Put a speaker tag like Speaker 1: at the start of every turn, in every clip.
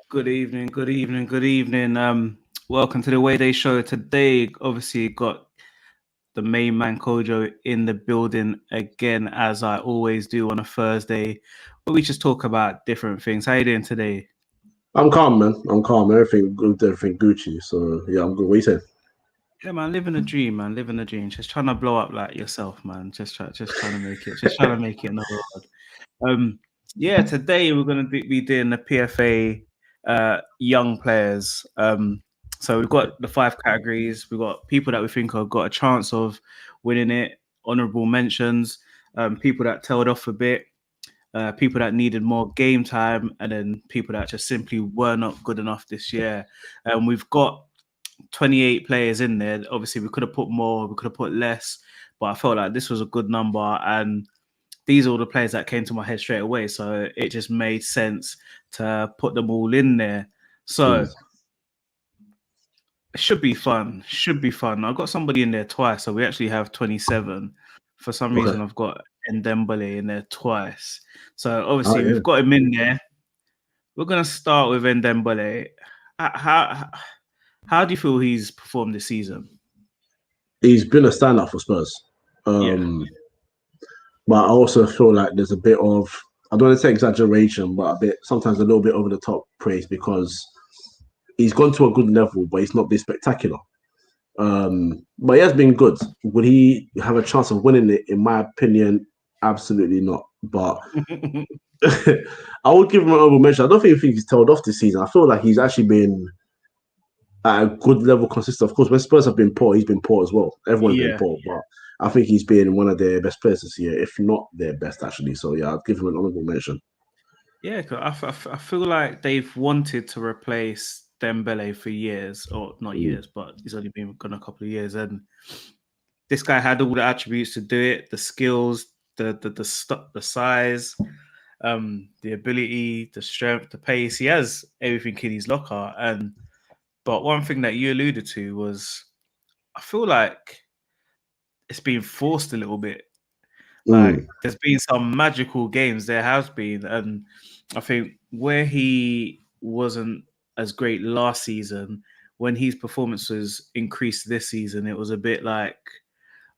Speaker 1: Good evening, good evening, good evening. Welcome to the Away Days show. Today, obviously, got the main man Kojo in the building again, as I always do on a Thursday, where we just talk about different things. How you doing today?
Speaker 2: I'm calm, man. I'm calm. Everything good, everything Gucci. So yeah, I'm good. What you saying?
Speaker 1: Yeah, man, living a dream, man, living a dream. Just trying to blow up like yourself, man. Just trying to make it, just trying to make it in the world. Um, yeah, today we're going to be doing the PFA young players. So we've got the five categories. We've got people that we think have got a chance of winning it, honourable mentions, people that tailed off a bit, people that needed more game time, and then people that just simply were not good enough this year. And we've got 28 players in there. Obviously, we could have put more, we could have put less, but I felt like this was a good number. And these are all the players that came to my head straight away. So it just made sense to put them all in there. So
Speaker 2: Mm.
Speaker 1: it should be fun. Should be fun. I've got somebody in there twice. So we actually have 27. For some
Speaker 2: Okay.
Speaker 1: reason, I've got Ndembele in there twice. So
Speaker 2: Oh
Speaker 1: obviously,
Speaker 2: yeah.
Speaker 1: we've got him in there. We're going to start with Ndembele. How do you feel he's performed this season?
Speaker 2: He's been a standout for Spurs.
Speaker 1: Yeah.
Speaker 2: Um, but I also feel like there's a bit of I don't want to say exaggeration, but a bit sometimes a little bit over the top praise because he's gone to a good level, but he's not been spectacular. But he has been good. Would he have a chance of winning it? In my opinion, absolutely not. But I would give him an honorable mention. I don't think he's tailed off this season. I feel like he's actually been at a good level consistent. Of course, when Spurs have been poor, he's been poor as well. Everyone's been
Speaker 1: Yeah.
Speaker 2: poor, but I think he's been one of their best players this year, if not their best, actually. So, yeah, I'd give him an honorable mention.
Speaker 1: Yeah, 'cause I feel like they've wanted to replace Dembele for years, or not
Speaker 2: Mm.
Speaker 1: years, but he's only been gone a couple of years, and this guy had all the attributes to do it: the skills, the size, the ability, the strength, the pace. He has everything in his locker, and but one thing that you alluded to was, I feel like it's been forced a little bit.
Speaker 2: Mm.
Speaker 1: Like there's been some magical games, there has been, and I think where he wasn't as great last season, when his performances increased this season, it was a bit like,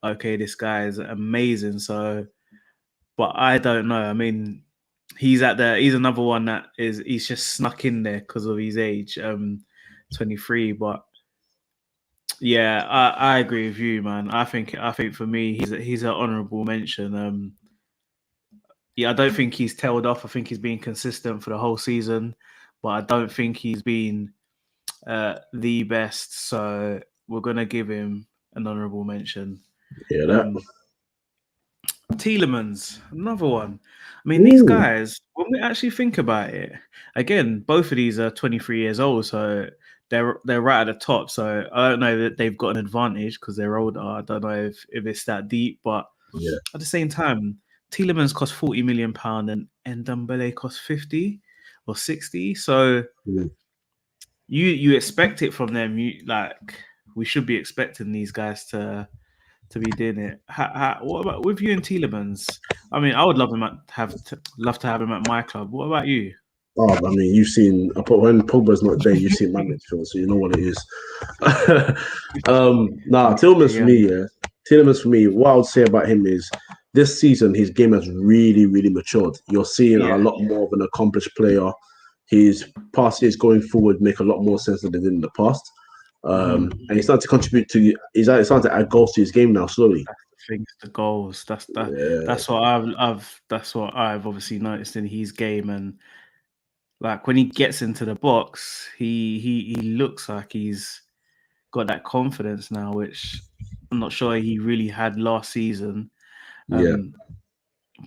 Speaker 1: okay, this guy is amazing. So, but I don't know. I mean, he's another one that he's just snuck in there because of his age, 23. But yeah, I agree with you, man. I think for me, he's an honourable mention. Yeah, I don't think he's tailed off. I think he's been consistent for the whole season, but I don't think he's been the best. So we're gonna give him an honourable mention.
Speaker 2: Yeah, that.
Speaker 1: Um, Tielemans, another one. I mean, these
Speaker 2: Ooh.
Speaker 1: guys, when we actually think about it, again, both of these are 23 years old, so they're right at the top. So I don't know that they've got an advantage because they're older. I don't know if it's that deep, but
Speaker 2: Yeah.
Speaker 1: at the same time, Tielemans cost £40 million and Ndombele cost 50 or 60. So
Speaker 2: Mm.
Speaker 1: you expect it from them. You like we should be expecting these guys to be doing it. What about with you and Tielemans? I mean, I would love him love to have him at my club. What about you?
Speaker 2: Oh, I mean, you've seen when Pogba's not there, you've seen my midfield, so you know what it is. Nah, Tillman's for
Speaker 1: Yeah,
Speaker 2: me, yeah. Tillman's for me. What I would say about him is this season his game has really, really matured. You're seeing a
Speaker 1: yeah.
Speaker 2: lot more of an accomplished player. His passes going forward make a lot more sense than they did in the past.
Speaker 1: Mm.
Speaker 2: And he's starting to contribute to. He's starting to add goals to his game now slowly.
Speaker 1: That's the thing, the goals.
Speaker 2: Yeah,
Speaker 1: That's what I've obviously noticed in his game, and like when he gets into the box, he looks like he's got that confidence now, which I'm not sure he really had last season.
Speaker 2: yeah,
Speaker 1: Um,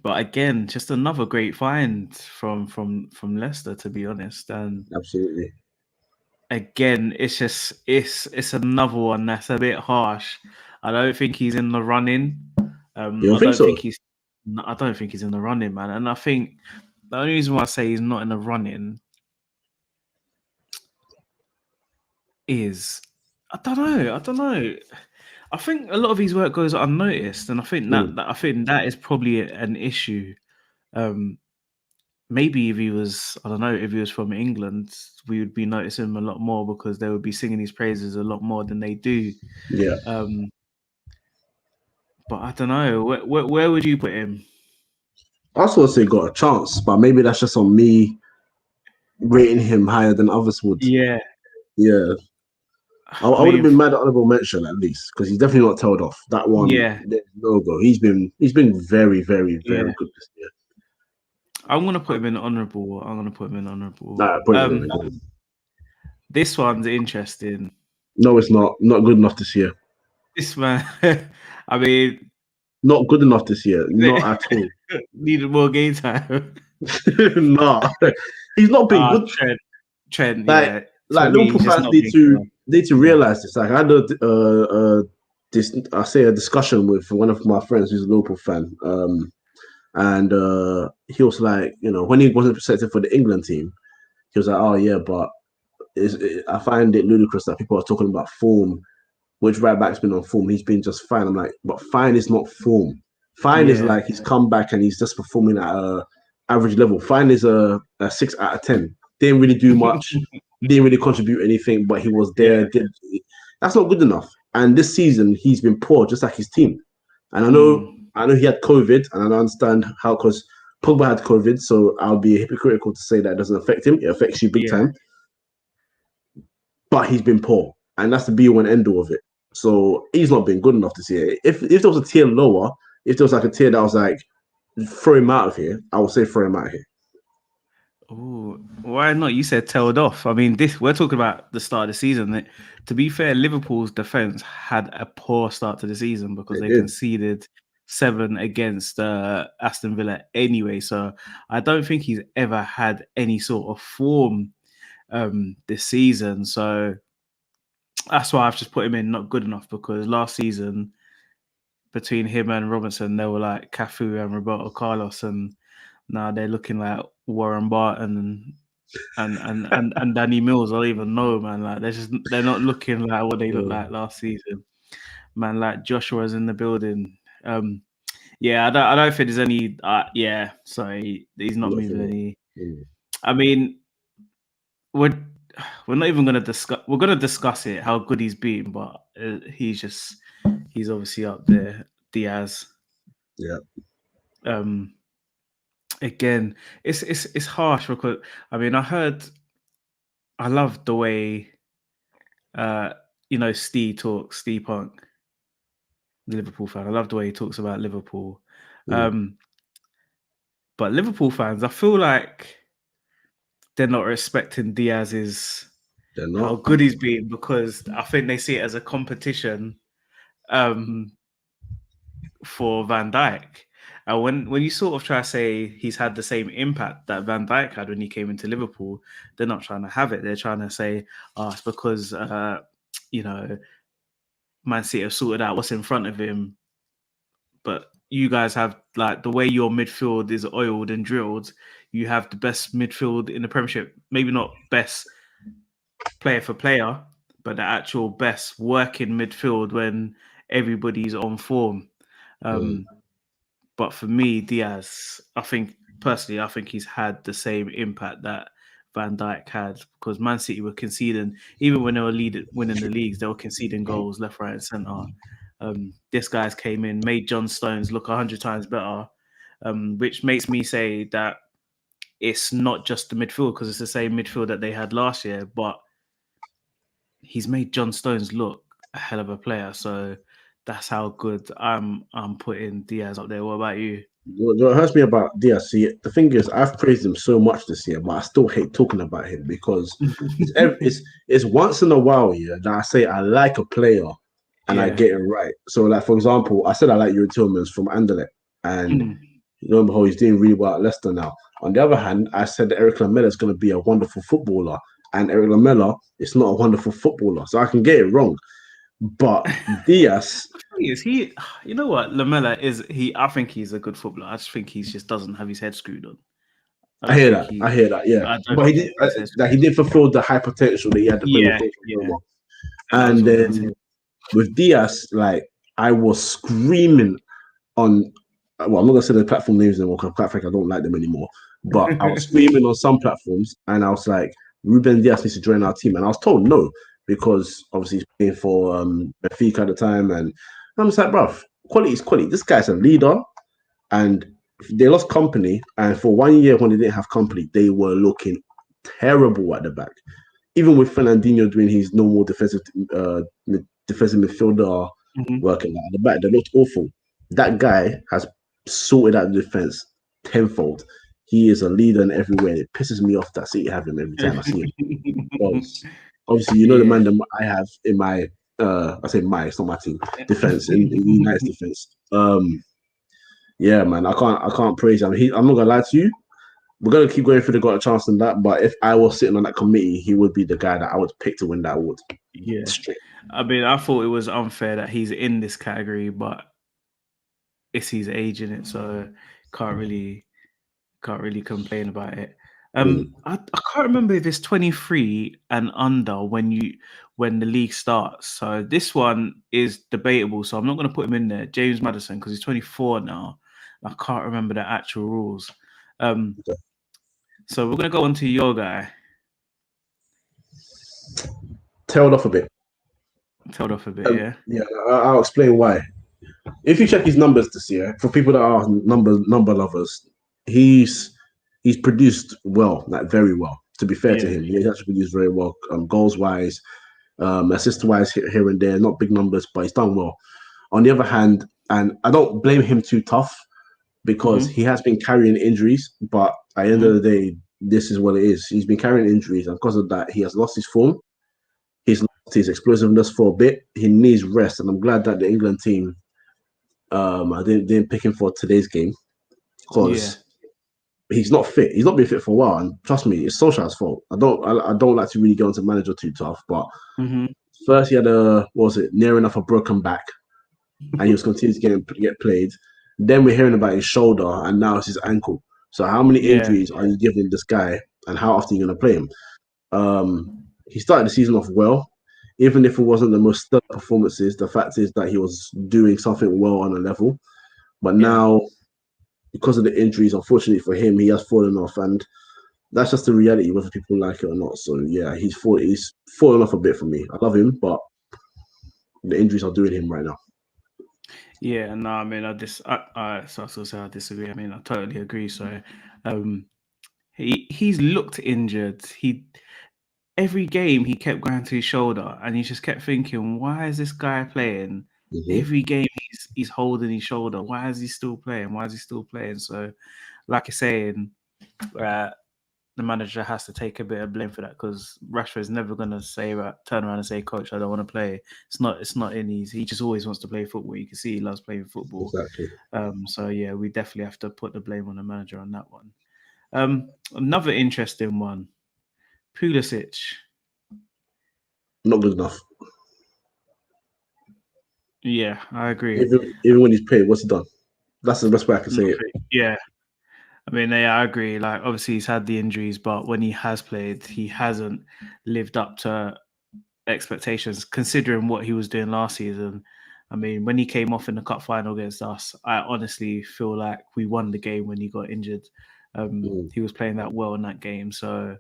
Speaker 1: but again, just another great find from Leicester, to be honest. And
Speaker 2: absolutely.
Speaker 1: again, it's another one that's a bit harsh. I don't think he's in the running.
Speaker 2: You don't
Speaker 1: I
Speaker 2: think
Speaker 1: don't
Speaker 2: so?
Speaker 1: think he's. I don't think he's in the running, man. And I think the only reason why I say he's not in the running is I don't know. I don't know. I think a lot of his work goes unnoticed, and I think
Speaker 2: Mm,
Speaker 1: that is probably an issue. Um, maybe if he was, I don't know, if he was from England, we would be noticing him a lot more because they would be singing his praises a lot more than they do.
Speaker 2: Yeah.
Speaker 1: But I don't know. Where would you put him?
Speaker 2: I also say got a chance, but maybe that's just on me rating him higher than others would.
Speaker 1: Yeah.
Speaker 2: Yeah. I would have
Speaker 1: mean,
Speaker 2: been mad at honorable mention at least because he's definitely not tailed off. That one,
Speaker 1: yeah.
Speaker 2: there's no go. He's been very, very,
Speaker 1: Yeah.
Speaker 2: very good this year.
Speaker 1: I'm gonna put him in honourable. I'm gonna put him in honourable.
Speaker 2: Nah,
Speaker 1: This one's interesting.
Speaker 2: no, it's not. Not good enough this year.
Speaker 1: This man, I mean,
Speaker 2: Not good enough this year. Not at all.
Speaker 1: needed more game time.
Speaker 2: Nah, he's not been good.
Speaker 1: Trent,
Speaker 2: Like,
Speaker 1: yeah.
Speaker 2: like
Speaker 1: For me,
Speaker 2: Liverpool
Speaker 1: he's just
Speaker 2: fans
Speaker 1: not been good
Speaker 2: need to realize this. Like, I had a discussion with one of my friends who's a Liverpool fan. And he was like, when he wasn't selected for the England team, he was like, oh yeah, but I find it ludicrous that people are talking about form. Which right back's been on form? He's been just fine. I'm like, but fine is not form. Fine is like he's come back and he's just performing at a average level. Fine is a 6 out of 10. Didn't really do much. Didn't really contribute anything, but he was there. That's not good enough. And this season he's been poor, just like his team. And I know he had COVID, and I don't understand how, because Pogba had COVID, so I'll be hypocritical to say that it doesn't affect him. It affects you big time. But he's been poor, and that's the be all and end all of it. So he's not been good enough this year. If there was a tier lower, if there was like a tier that was like, throw him out of here, I would say throw him out of here.
Speaker 1: Oh, why not? You said tailed off. I mean, we're talking about the start of the season. To be fair, Liverpool's defense had a poor start to the season because they conceded 7 against Aston Villa anyway. So I don't think he's ever had any sort of form this season. So that's why I've just put him in not good enough, because last season between him and Robinson, they were like Cafu and Roberto Carlos, and now they're looking like Warren Barton and Danny Mills. I don't even know, man. Like they're not looking like what they looked like last season. Man, like Joshua's in the building. Yeah, I don't think there's any. Sorry, he's not moving any. I mean, we're not even gonna discuss. We're gonna discuss it, how good he's been, but he's obviously up there. Diaz.
Speaker 2: Yeah.
Speaker 1: Again, it's harsh because I mean I love the way Steve talks, Steve Punk, the Liverpool fan. I love the way he talks about Liverpool. But Liverpool fans, I feel like they're not respecting Diaz's how good he's been, because I think they see it as a competition for Van Dijk. And when you sort of try to say he's had the same impact that Van Dijk had when he came into Liverpool, they're not trying to have it. They're trying to say, it's because Man City have sorted out what's in front of him. But you guys have, like, the way your midfield is oiled and drilled, you have the best midfield in the Premiership. Maybe not best player for player, but the actual best working midfield when everybody's on form. But for me, Diaz, I think he's had the same impact that Van Dijk had, because Man City were conceding, even when they were winning the leagues, they were conceding goals left, right, and centre. This guy's came in, made John Stones look 100 times better, which makes me say that it's not just the midfield, because it's the same midfield that they had last year, but he's made John Stones look a hell of a player. So that's how good I'm putting Diaz up there. What about you?
Speaker 2: What hurts me about Diaz, see, the thing is, I've praised him so much this year, but I still hate talking about him because it's once in a while, that I say I like a player and I get it right. So, like, for example, I said I like Yuri Tillmans from Anderlecht, and lo and behold, he's doing really well at Leicester now. On the other hand, I said that Eric Lamela is going to be a wonderful footballer, and Eric Lamela is not a wonderful footballer, so I can get it wrong. But Diaz,
Speaker 1: is he? You know what, Lamela is. I think he's a good footballer. I just think he just doesn't have his head screwed on.
Speaker 2: I hear that. Yeah, but he did fulfill the high potential that he had to play with. And then with Diaz, like, I was screaming on. Well, I'm not gonna say the platform names anymore because quite frankly I don't like them anymore. But I was screaming on some platforms, and I was like, Ruben Diaz needs to join our team, and I was told no because obviously he's playing for Benfica at the time, and I'm just like, bruv, quality is quality. This guy's a leader, and they lost company, and for 1 year when they didn't have company, they were looking terrible at the back. Even with Fernandinho doing his normal defensive midfielder working at the back, they looked awful. That guy has sorted out the defense tenfold. He is a leader in everywhere. It pisses me off that City have him every time I see him. Because obviously, you know the man that I have in my I say my, it's not my team, defense in United's defense. Yeah, man, I can't praise him. I'm not gonna lie to you. We're gonna keep going through the got a chance in that, but if I was sitting on that committee, he would be the guy that I would pick to win that award.
Speaker 1: Yeah.
Speaker 2: Straight.
Speaker 1: I mean, I thought it was unfair that he's in this category, but it's his age in it, so can't really complain about it. I can't remember if it's 23 and under when the league starts. So this one is debatable. So I'm not going to put him in there, James Maddison, because he's 24 now. I can't remember the actual rules. So we're going to go on to your guy.
Speaker 2: Tailed off a bit.
Speaker 1: Yeah.
Speaker 2: Yeah, I'll explain why. If you check his numbers this year, for people that are number lovers, he's produced well, like very well. To be fair to him, he's actually produced very well, goals wise, assist wise here and there. Not big numbers, but he's done well. On the other hand, and I don't blame him too tough because he has been carrying injuries. But at the end of the day, this is what it is. He's been carrying injuries, and because of that, he has lost his form. He's lost his explosiveness for a bit. He needs rest, and I'm glad that the England team I didn't pick him for today's game because he's not fit. He's not been fit for a while, and trust me, it's Solskjaer's fault. I don't like to really go into manager too tough, but first he had near enough a broken back, and he was continuing to get played. Then we're hearing about his shoulder, and now it's his ankle. So how many injuries are you giving this guy, and how often are you going to play him? He started the season off well. Even if it wasn't the most stellar performances, the fact is that he was doing something well on a level. But now, because of the injuries, unfortunately for him, he has fallen off. And that's just the reality, whether people like it or not. So, yeah, he's fallen off a bit for me. I love him, but the injuries are doing him right now.
Speaker 1: Yeah, no, I mean, I disagree. I mean, I totally agree. So, he's looked injured. Every game he kept going to his shoulder, and he just kept thinking, "Why is this guy playing? Every game he's holding his shoulder. Why is he still playing? Why is he still playing?" So, like you're saying, the manager has to take a bit of blame for that because Rashford's never gonna turn around and say, "Coach, I don't want to play." It's not in his. He just always wants to play football. You can see he loves playing football.
Speaker 2: Exactly.
Speaker 1: So yeah, we definitely have to put the blame on the manager on that one. Another interesting one. Pulisic.
Speaker 2: Not good enough.
Speaker 1: Yeah, I agree.
Speaker 2: Even when he's paid, what's he done? That's the best way I can say it.
Speaker 1: Yeah. I mean, yeah, I agree. Like, obviously, he's had the injuries, but when he has played, he hasn't lived up to expectations, considering what he was doing last season. I mean, when he came off in the cup final against us, I honestly feel like we won the game when he got injured. He was playing that well in that game. So,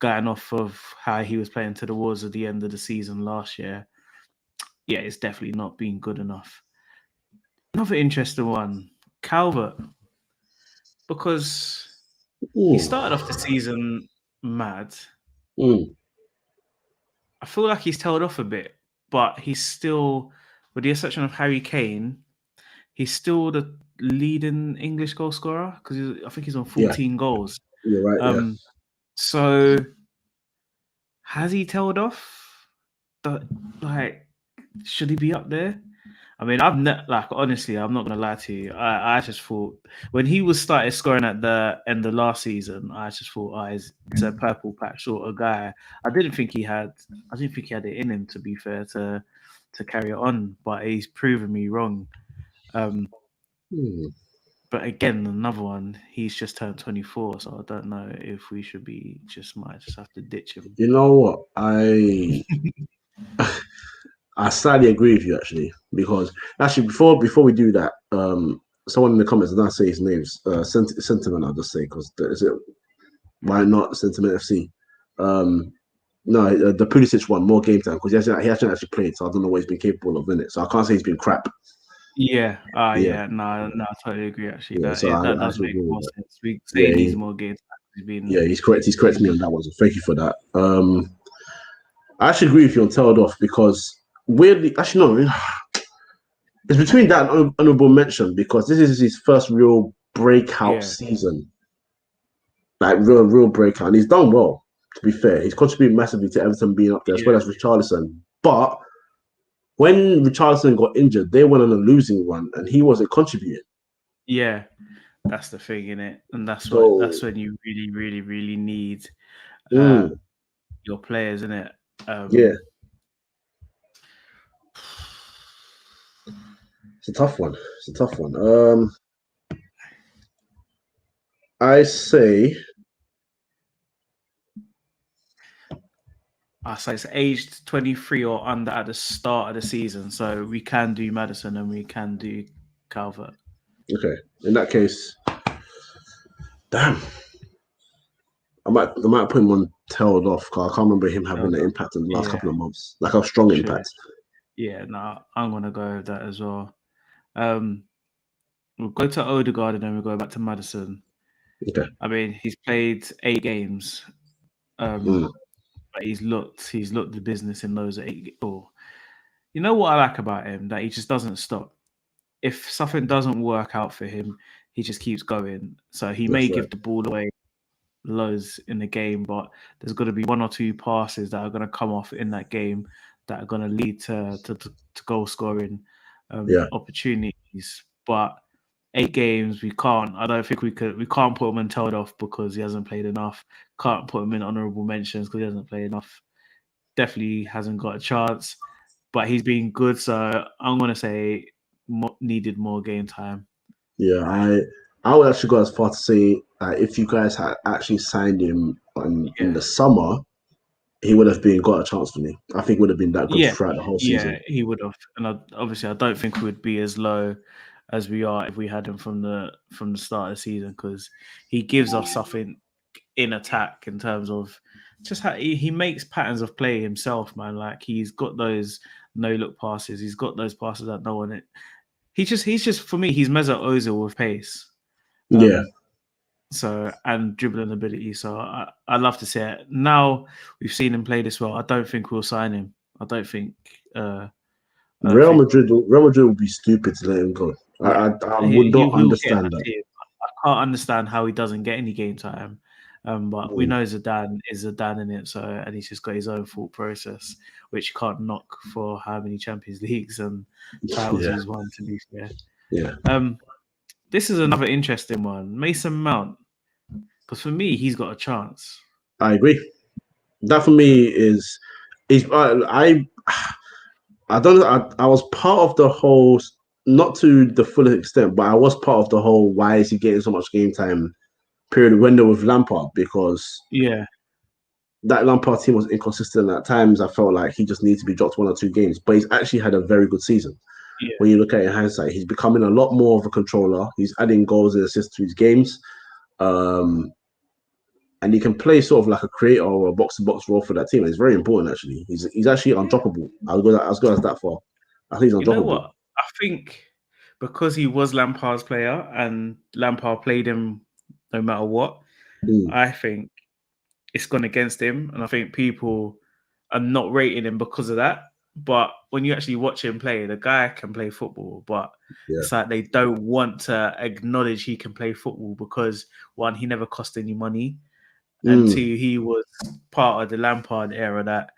Speaker 1: going off of how he was playing towards the end of the season last year, yeah, it's definitely not been good enough. Another interesting one, Calvert, because he started off the season mad. I feel like he's tailed off a bit, but he's still, with the exception of Harry Kane, he's still the leading English goal scorer because I think he's on 14 goals.
Speaker 2: You're right.
Speaker 1: So has he tailed off? Should he be up there? I mean, honestly, I'm not gonna lie to you. I just thought when he started scoring at the end of last season, I just thought, he's a purple patch sort of guy. I didn't think he had it in him, to be fair, to carry it on. But he's proven me wrong. But again, another one, he's just turned 24, so I don't know if we should might just have to ditch him.
Speaker 2: You know what? I sadly agree with you actually, because actually before we do that, someone in the comments did not say his names. Sentiment, I'll just say because is it why not Sentiment FC? No, the Pulisic one more game time because he hasn't actually played, so I don't know what he's been capable of in it. So I can't say he's been crap.
Speaker 1: Yeah,
Speaker 2: Yeah,
Speaker 1: no, I totally agree. Actually,
Speaker 2: yeah. So
Speaker 1: that
Speaker 2: I
Speaker 1: does
Speaker 2: should
Speaker 1: make
Speaker 2: agree with
Speaker 1: more
Speaker 2: that.
Speaker 1: sense. We say he
Speaker 2: Yeah,
Speaker 1: needs more games. He's been,
Speaker 2: he's correct. He's correct me on that one. So thank you for that. I actually agree with you on tailed off because weirdly, actually no, it's between that and honorable mention because this is his first real breakout
Speaker 1: yeah,
Speaker 2: season, like real breakout, and he's done well. To be fair, he's contributed massively to Everton being up there as
Speaker 1: yeah,
Speaker 2: well as Richarlison. But when Richarlison got injured, they went on a losing run, and he wasn't contributing.
Speaker 1: yeah. That's the thing in it, and
Speaker 2: So
Speaker 1: that's when you really, really, really need uh,
Speaker 2: mm,
Speaker 1: your players in it.
Speaker 2: yeah, it's a tough one. It's a tough one. I say
Speaker 1: So it's aged 23 or under at the start of the season, so we can do Madison and we can do Calvert.
Speaker 2: okay. In that case, damn. I might put him on tailed off because I can't remember him having an impact in the last
Speaker 1: Yeah,
Speaker 2: couple of months, like a strong
Speaker 1: sure.
Speaker 2: impact.
Speaker 1: Yeah, no, I'm gonna go with that as well. Um, we'll go to Odegaard and then we'll go back to Madison.
Speaker 2: Okay.
Speaker 1: I mean, he's played 8 games,
Speaker 2: Mm.
Speaker 1: but he's looked the business in those 8. Oh, you know what I like about him? That he just doesn't stop. If something doesn't work out for him, he just keeps going. So he may
Speaker 2: That's right.
Speaker 1: give the ball away loads in the game, but there's got to be 1 or 2 passes that are going to come off in that game that are going to lead to goal scoring
Speaker 2: Yeah.
Speaker 1: opportunities. But 8 games, we can't. I don't think we could. We can't put him in told off because he hasn't played enough. Can't put him in honourable mentions because he hasn't played enough. Definitely hasn't got a chance. But he's been good, so I'm gonna say needed more game time.
Speaker 2: Yeah. I would actually go as far to say if you guys had actually signed him in
Speaker 1: Yeah,
Speaker 2: the summer, he would have been got a chance for me. I think would have been that good
Speaker 1: yeah,
Speaker 2: throughout the whole
Speaker 1: yeah.
Speaker 2: season.
Speaker 1: He would have, and obviously, I don't think we would be as low as we are if we had him from the start of the season because he gives us something in attack in terms of just how he makes patterns of play himself, man. Like he's got those no look passes, he's got those passes that no one. He's just for me, he's Mesut Ozil with pace.
Speaker 2: Yeah.
Speaker 1: So and dribbling ability. So I love to see it. Now we've seen him play this well. I don't think we'll sign him. I don't think. I don't think.
Speaker 2: Real Madrid would be stupid to let him go.
Speaker 1: Yeah,
Speaker 2: I would
Speaker 1: he
Speaker 2: not
Speaker 1: will get in
Speaker 2: understand
Speaker 1: that
Speaker 2: that.
Speaker 1: team. I can't understand how he doesn't get any game time. But we
Speaker 2: Mm.
Speaker 1: know Zidane is Zidane in it, so and he's just got his own thought process, which you can't knock for how many Champions Leagues and titles
Speaker 2: Yeah.
Speaker 1: he's won. To be fair,
Speaker 2: Yeah.
Speaker 1: this is another interesting one, Mason Mount, because for me he's got a chance.
Speaker 2: I agree. That for me is I don't know. I was part of the whole, not to the full extent, but I was part of the whole. Why is he getting so much game time? Period when they were with Lampard because
Speaker 1: Yeah,
Speaker 2: that Lampard team was inconsistent at times. I felt like he just needed to be dropped 1 or 2 games, but he's actually had a very good season.
Speaker 1: yeah,
Speaker 2: When you look at it in hindsight, he's becoming a lot more of a controller. He's adding goals and assists to his games. Um, and he can play sort of like a creator or a box to box role for that team. It's very important actually. He's actually
Speaker 1: yeah.
Speaker 2: undroppable. I'll go as that far. I think he's
Speaker 1: You know
Speaker 2: undroppable.
Speaker 1: what? I think because he was Lampard's player and Lampard played him no matter what.
Speaker 2: Mm,
Speaker 1: I think it's gone against him, and I think people are not rating him because of that. But when you actually watch him play, the guy can play football, but
Speaker 2: yeah.
Speaker 1: it's like they don't want to acknowledge he can play football because one, he never cost any money, and
Speaker 2: Mm.
Speaker 1: two, he was part of the Lampard era that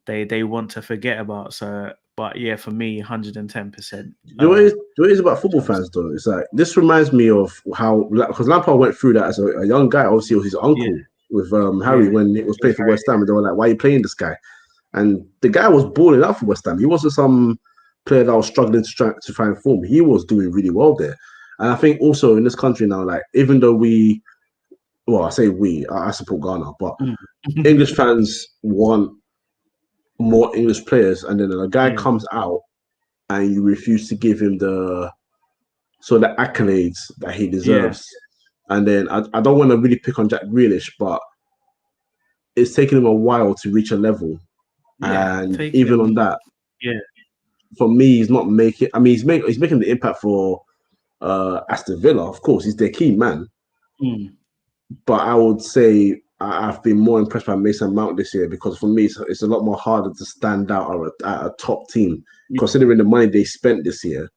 Speaker 1: they want to forget about. So, but yeah, for me, 110%.
Speaker 2: What it is about football fans though? It's like this reminds me of how because Lampard went through that as a young guy. Obviously, it was his
Speaker 1: Yeah,
Speaker 2: uncle with Harry
Speaker 1: yeah,
Speaker 2: when it was
Speaker 1: with
Speaker 2: playing for West Ham, and they were like, "Why are you playing this guy?" And the guy was balling out for West Ham. He wasn't some player that was struggling to try and form. He was doing really well there. And I think also in this country now, like even though well, I say I support Ghana, but
Speaker 1: Harry.
Speaker 2: English fans want more English players, and then a guy
Speaker 1: Yeah,
Speaker 2: comes out and you refuse to give him so the accolades that he
Speaker 1: Yeah,
Speaker 2: deserves. And then I don't want to really pick on Jack Grealish, but it's taken him a while to reach a level.
Speaker 1: yeah.
Speaker 2: And
Speaker 1: Take
Speaker 2: even on
Speaker 1: him.
Speaker 2: that,
Speaker 1: Yeah,
Speaker 2: for me, he's not making. I mean, he's making the impact for Aston Villa. Of course, he's their key man.
Speaker 1: mm,
Speaker 2: But I would say I've been more impressed by Mason Mount this year because for me, it's a lot more harder to stand out at a top team,
Speaker 1: yeah.
Speaker 2: considering the money they spent this year.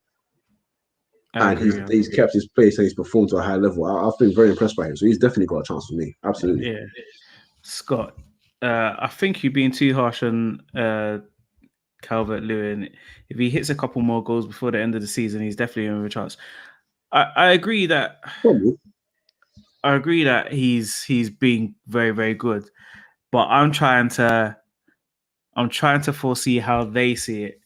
Speaker 1: I
Speaker 2: And
Speaker 1: agree. I
Speaker 2: he's
Speaker 1: agree.
Speaker 2: kept his place and he's performed to a high level. I've been very impressed by him. So he's definitely got a chance for me. Absolutely.
Speaker 1: Yeah, Scott. I think you're being too harsh on Calvert Lewin. If he hits a couple more goals before the end of the season, he's definitely in with a chance. I agree that
Speaker 2: Probably.
Speaker 1: he's being very, very good, but I'm trying to foresee how they see it.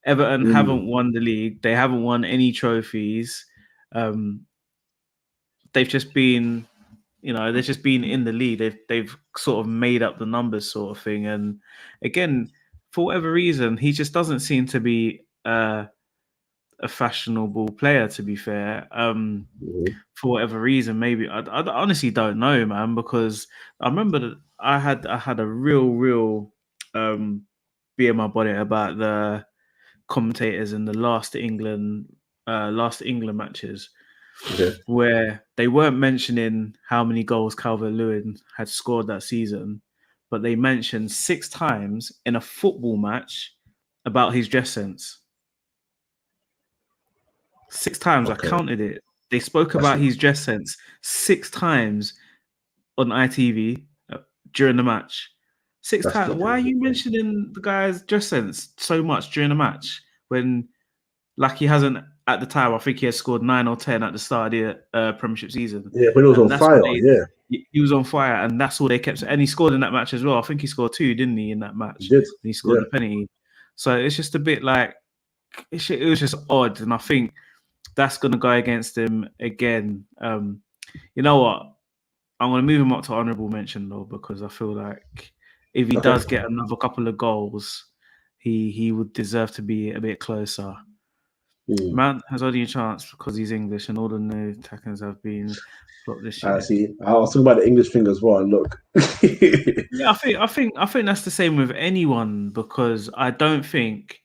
Speaker 1: Everton
Speaker 2: Mm,
Speaker 1: haven't won the league. They haven't won any trophies. Um, they've just been, they've just been in the lead. They've sort of made up the numbers, sort of thing. And again, for whatever reason, he just doesn't seem to be a fashionable player. To be fair,
Speaker 2: mhm.
Speaker 1: for whatever reason, maybe I honestly don't know, man. Because I remember that I had a real bee in my bonnet about the commentators in the last England matches
Speaker 2: Okay.
Speaker 1: where they weren't mentioning how many goals Calvert Lewin had scored that season, but they mentioned 6 times in a football match about his dress sense. 6 times, I
Speaker 2: Okay.
Speaker 1: counted it. They spoke
Speaker 2: That's
Speaker 1: about his dress sense 6 times on ITV during the match. Six
Speaker 2: that's
Speaker 1: times. Why are
Speaker 2: ridiculous.
Speaker 1: you mentioning the guy's dress sense so much during the match when like he hasn't at the time? I think he had scored 9 or 10 at the start of the Premiership season,
Speaker 2: Yeah, when it was
Speaker 1: and
Speaker 2: on
Speaker 1: that's what
Speaker 2: fire.
Speaker 1: they.
Speaker 2: Yeah,
Speaker 1: He was on fire, and that's all they kept. And he scored in that match as well. I think he scored 2, didn't he, in that
Speaker 2: he
Speaker 1: match?
Speaker 2: did.
Speaker 1: And he scored
Speaker 2: Yeah.
Speaker 1: the penalty. So it's just a bit like it was just odd, and I think that's going to go against him again. You know what? I'm going to move him up to honourable mention though, because I feel like if he
Speaker 2: Okay.
Speaker 1: does get another couple of goals, he would deserve to be a bit closer.
Speaker 2: Mm.
Speaker 1: Mount has only a chance because he's English, and all the new attackers have been flopped this
Speaker 2: I
Speaker 1: year.
Speaker 2: see. I was talking about the English thing as well. And look,
Speaker 1: Yeah, I think that's the same with anyone because I don't think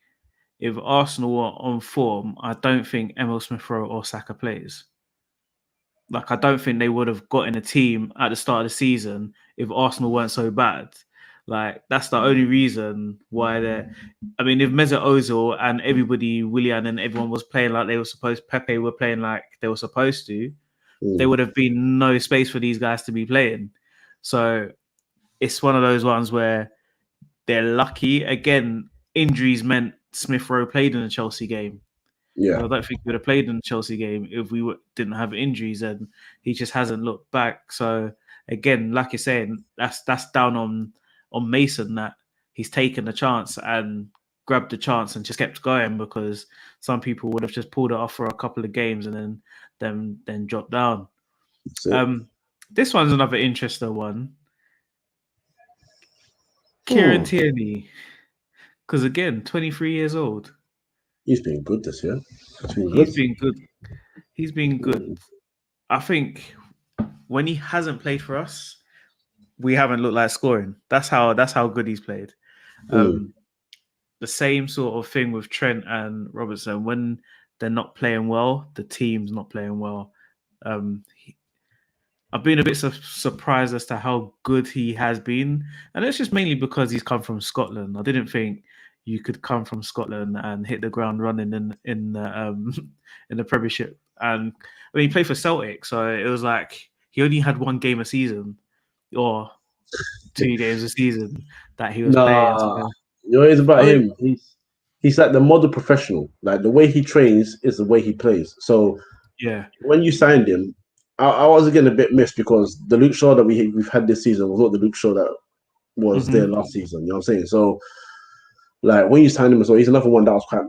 Speaker 1: if Arsenal are on form, I don't think Emil Smith Rowe or Saka plays. Like I don't think they would have got in a team at the start of the season if Arsenal weren't so bad. Like that's the only reason why they're. I mean, if Mesut Ozil and everybody, Willian and everyone was playing like they were supposed, Pepe were playing like they were supposed to, there
Speaker 2: mm,
Speaker 1: would have been no space for these guys to be playing. So it's one of those ones where they're lucky. Again, injuries meant Smith Rowe played in the Chelsea game.
Speaker 2: yeah,
Speaker 1: Because I don't think he would have played in the Chelsea game if didn't have injuries, and he just hasn't looked back. So again, like you're saying, that's down on Mason that he's taken the chance and grabbed the chance and just kept going because some people would have just pulled it off for a couple of games and then dropped down.
Speaker 2: that's it.
Speaker 1: Um, this one's another interesting one. Kieran
Speaker 2: Hmm.
Speaker 1: Tierney, because again, 23 years old.
Speaker 2: He's been good this year. He's been good.
Speaker 1: He's been good. He's been good.
Speaker 2: Mm,
Speaker 1: I think when he hasn't played for us, we haven't looked like scoring. That's how good he's played.
Speaker 2: mm,
Speaker 1: Um, the same sort of thing with Trent and Robertson. When they're not playing well, the team's not playing well. Um, I've been a bit surprised as to how good he has been, and it's just mainly because he's come from Scotland. I didn't think you could come from Scotland and hit the ground running in the in the Premiership. And I mean, he played for Celtic, so it was like he only had one game a season or 2 games a season that he was playing. So,
Speaker 2: Nah, you know, it's
Speaker 1: I
Speaker 2: about
Speaker 1: mean,
Speaker 2: him. He's like the model professional. Like the way he trains is the way he plays. So
Speaker 1: yeah,
Speaker 2: when you signed him, I was again a bit missed because the Luke Shaw that we've had this season was not the Luke Shaw that was there
Speaker 1: hmm
Speaker 2: last season. You know what I'm saying? So like when you signed him as well, he's another one that I was quite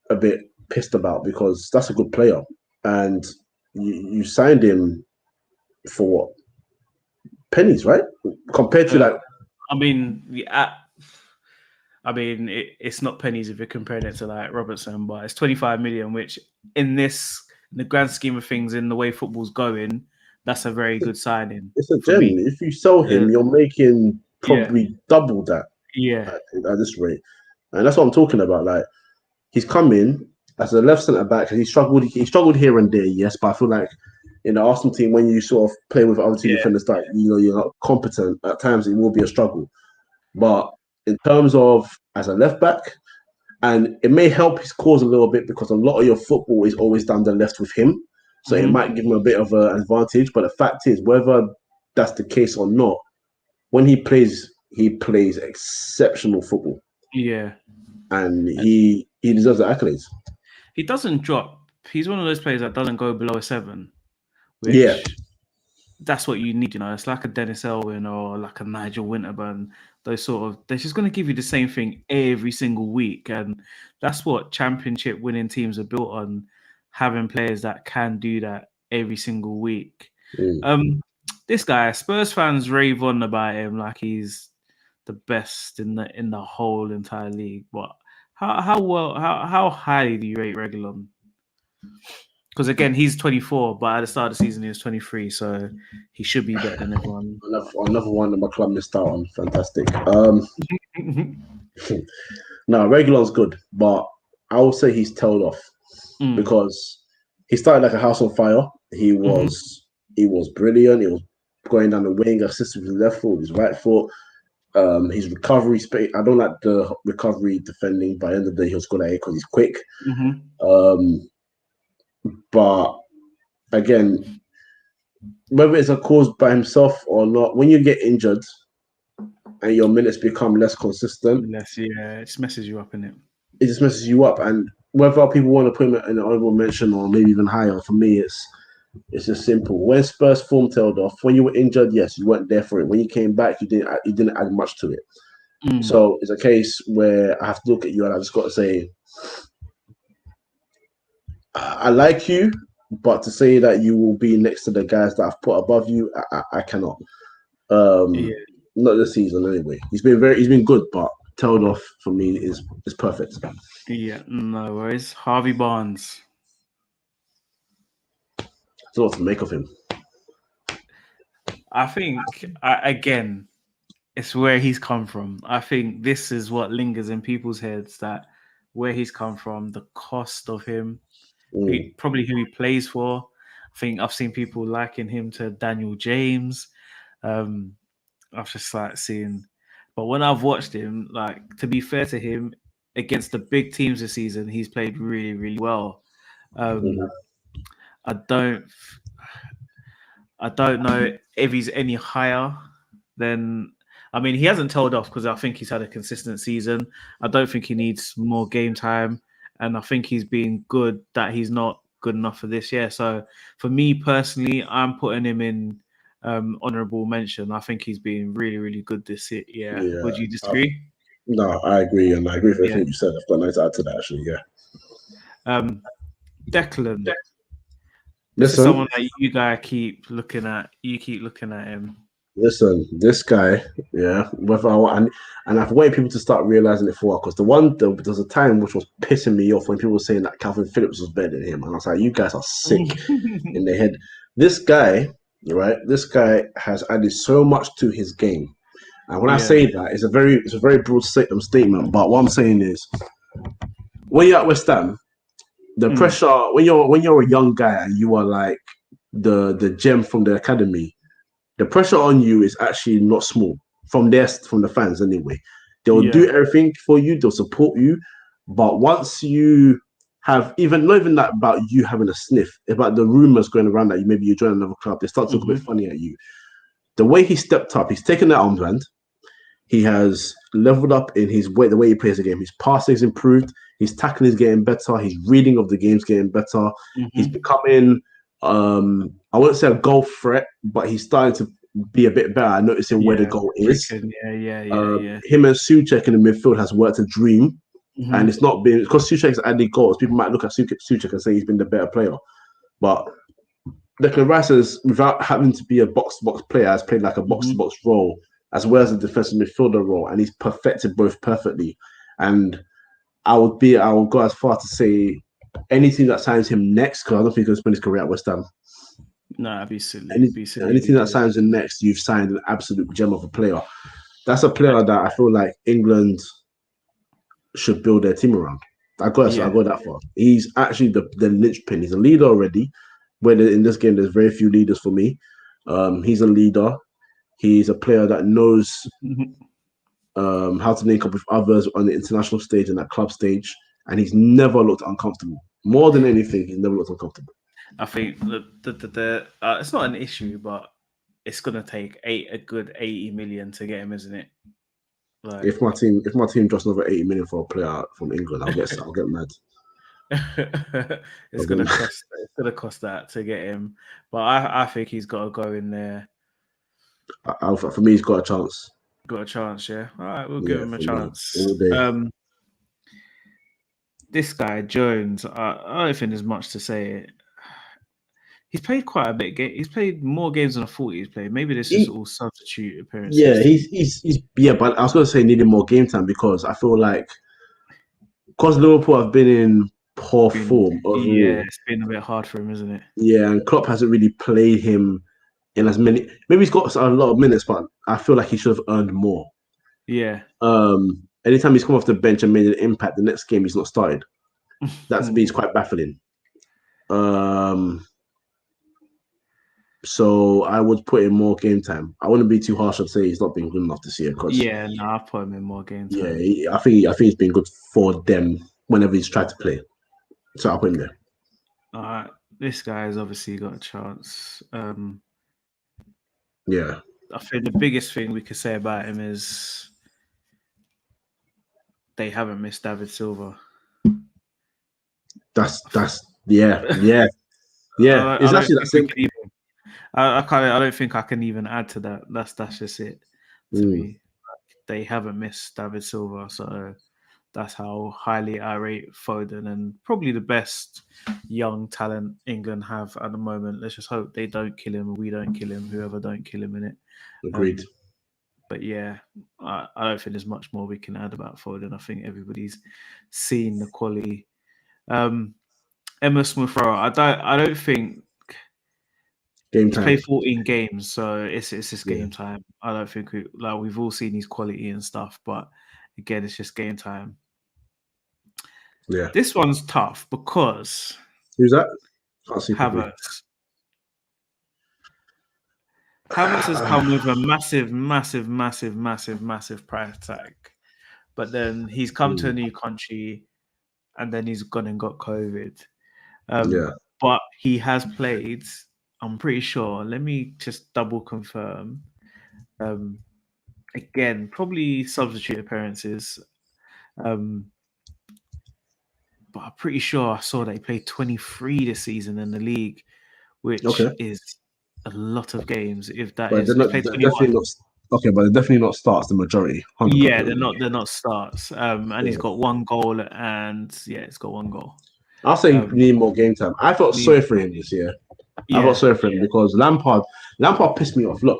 Speaker 2: a bit pissed about because that's a good player, and you signed him for what pennies, right? Compared to
Speaker 1: uh,
Speaker 2: like,
Speaker 1: I mean, yeah, it's not pennies if you're comparing it to like Robertson, but it's 25 million, which in this in the grand scheme of things, in the way football's going, that's a very good signing
Speaker 2: It's a
Speaker 1: for
Speaker 2: gem.
Speaker 1: me.
Speaker 2: If you sell him, you're making
Speaker 1: Yeah,
Speaker 2: probably double that
Speaker 1: yeah.
Speaker 2: at this rate. And that's what I'm talking about. Like, he's come in as a left centre back, and he struggled. He struggled here and there, yes, but I feel like in the Arsenal team, when you sort of play with other two
Speaker 1: Yeah.
Speaker 2: defenders that you're not competent, at times it will be a struggle. But in terms of as a left back, and it may help his cause a little bit because a lot of your football is always down the left with him, so it might give him a bit of an advantage. But the fact is, whether that's the case or not, when he plays exceptional football,
Speaker 1: Yeah.
Speaker 2: and he deserves the accolades.
Speaker 1: He doesn't drop. He's one of those players that doesn't go below a 7,
Speaker 2: Yeah,
Speaker 1: which that's what you need. It's like a Dennis Elwin or like a Nigel Winterburn. Those sort of, they're just going to give you the same thing every single week, and that's what championship winning teams are built on, having players that can do that every single week. This guy, Spurs fans rave on about him like he's the best in the whole entire league. But how highly do you rate Reguilon? Because again, he's 24, but at the start of the season he was 23, so he should be better than everyone.
Speaker 2: another one that my club missed out on. Fantastic. No, Regulon's good, but I will say he's tailed off because he started like a house on fire. He was brilliant. He was going down the wing, assisted with his left foot, his right foot. His recovery space. I don't like the recovery defending. By the end of the day, he was good at it because he's quick. But again, whether it's a cause by himself or not, when you get injured and your minutes become less consistent,
Speaker 1: it just messes you up, innit?
Speaker 2: It just messes you up. And whether people want to put him in an honorable mention or maybe even higher, for me, it's just simple. When Spurs form tailed off, when you were injured, yes, you weren't there for it. When you came back, you didn't add much to it. So it's a case where I have to look at you and I just got to say, I like you, but to say that you will be next to the guys that I've put above you, I cannot. Not this season anyway. He's been good, but tailed off for me is perfect.
Speaker 1: Yeah, no worries. Harvey Barnes.
Speaker 2: I don't know what to make of him.
Speaker 1: I think again, it's where he's come from. I think this is what lingers in people's heads, that where he's come from, the cost of him, probably who he plays for. I think I've seen people liking him to Daniel James. I've just like seen, but when I've watched him, like, to be fair to him, against the big teams this season, he's played really, really well. I don't know if he's any higher than. I mean, he hasn't told off because I think he's had a consistent season. I don't think he needs more game time, and I think he's been good that he's not good enough for this year. So for me personally, I'm putting him in honorable mention. I think he's been really, really good this year. Yeah. Would you disagree?
Speaker 2: No, I agree, and I agree with everything you said. I've got nothing to add to that, actually. Yeah.
Speaker 1: Declan. This is someone that you guys keep looking at. You keep looking at him.
Speaker 2: Listen, this guy, yeah, whether I want, and I've wanted people to start realizing it for, because there was a time which was pissing me off when people were saying that Calvin Phillips was better than him, and I was like, you guys are sick in the head. This guy, right? This guy has added so much to his game, and when I say that, it's a very broad statement. But what I'm saying is, when you're at West Ham, the pressure when you're a young guy and you are like the gem from the academy. The pressure on you is actually not small from the fans anyway. They'll do everything for you. They'll support you. But once you have not even that about you having a sniff, about the rumors going around that maybe you join another club, they start to look a bit funny at you. The way he stepped up, he's taken that armband. He has leveled up in his way, the way he plays the game. His passing's improved. His tackling is getting better. His reading of the game's getting better. He's becoming I wouldn't say a goal threat, but he's starting to be a bit better at noticing where the goal is. Him and Souček in the midfield has worked a dream, and it's not been because Souček's added goals. People might look at Souček and say he's been the better player, but Declan Rice has, without having to be a box-to-box player, has played like a box-to-box role as well as a defensive midfielder role, and he's perfected both perfectly. And I would go as far to say any team that signs him next, because I don't think he'll spend his career at West Ham.
Speaker 1: No, it'd be silly. It'd be silly.
Speaker 2: Anything that signs him next, you've signed an absolute gem of a player. That's a player that I feel like England should build their team around. I go that far. He's actually the linchpin. He's a leader already. Where in this game, there's very few leaders for me. He's a leader. He's a player that knows how to link up with others on the international stage and that club stage. And he's never looked uncomfortable. More than anything, he's never looked uncomfortable.
Speaker 1: I think it's not an issue, but it's gonna take a good 80 million to get him, isn't it?
Speaker 2: Like, if my team drops over 80 million for a player from England, I'll get mad.
Speaker 1: It's gonna cost that to get him, but I think he's got to go in there.
Speaker 2: For me, he's got a chance.
Speaker 1: Got a chance, yeah. All right, we'll give him a chance. This guy Jones, I don't think there's much to say. He's played quite a bit. He's played more games than I thought he's played. Maybe this is all substitute appearances.
Speaker 2: Yeah, he's but I was going to say needing more game time because I feel like because Liverpool have been in poor form overall.
Speaker 1: Yeah, it's been a bit hard for him, isn't it?
Speaker 2: Yeah, and Klopp hasn't really played him in as many. Maybe he's got a lot of minutes, but I feel like he should have earned more.
Speaker 1: Yeah.
Speaker 2: Anytime he's come off the bench and made an impact, the next game he's not started. That to me is quite baffling. So I would put in more game time. I wouldn't be too harsh and say he's not been good enough this year.
Speaker 1: I'll put him in more game time.
Speaker 2: Yeah, I think he's been good for them whenever he's tried to play. So I'll put him there.
Speaker 1: All right, this guy has obviously got a chance.
Speaker 2: Yeah,
Speaker 1: I think the biggest thing we could say about him is they haven't missed David Silva.
Speaker 2: That's yeah. It's actually that simple.
Speaker 1: I don't think I can even add to that. That's just it to me. They haven't missed David Silva, so that's how highly I rate Foden, and probably the best young talent England have at the moment. Let's just hope they don't kill him, we don't kill him, whoever don't kill him in it.
Speaker 2: Agreed.
Speaker 1: But yeah, I don't think there's much more we can add about Foden. I think everybody's seen the quality. Emma Smith-Rowe, I don't think.
Speaker 2: Game
Speaker 1: He's
Speaker 2: time.
Speaker 1: played 14 games, so it's just game time. I don't think we've all seen his quality and stuff, but again, it's just game time.
Speaker 2: Yeah,
Speaker 1: this one's tough because
Speaker 2: who's that?
Speaker 1: Havertz. Havertz has come with a massive price tag, but then he's come to a new country, and then he's gone and got COVID. But he has played. I'm pretty sure. Let me just double confirm. Again, probably substitute appearances. But I'm pretty sure I saw that he played 23 this season in the league, which is a lot of games. If that is,
Speaker 2: definitely not. Okay, but they're definitely not starts. The majority. 100%.
Speaker 1: Yeah, they're not starts. And he's got one goal, and it's got one goal.
Speaker 2: I'll say you need more game time. I felt sorry for him this year. I felt sorry for him because Lampard pissed me off. Look,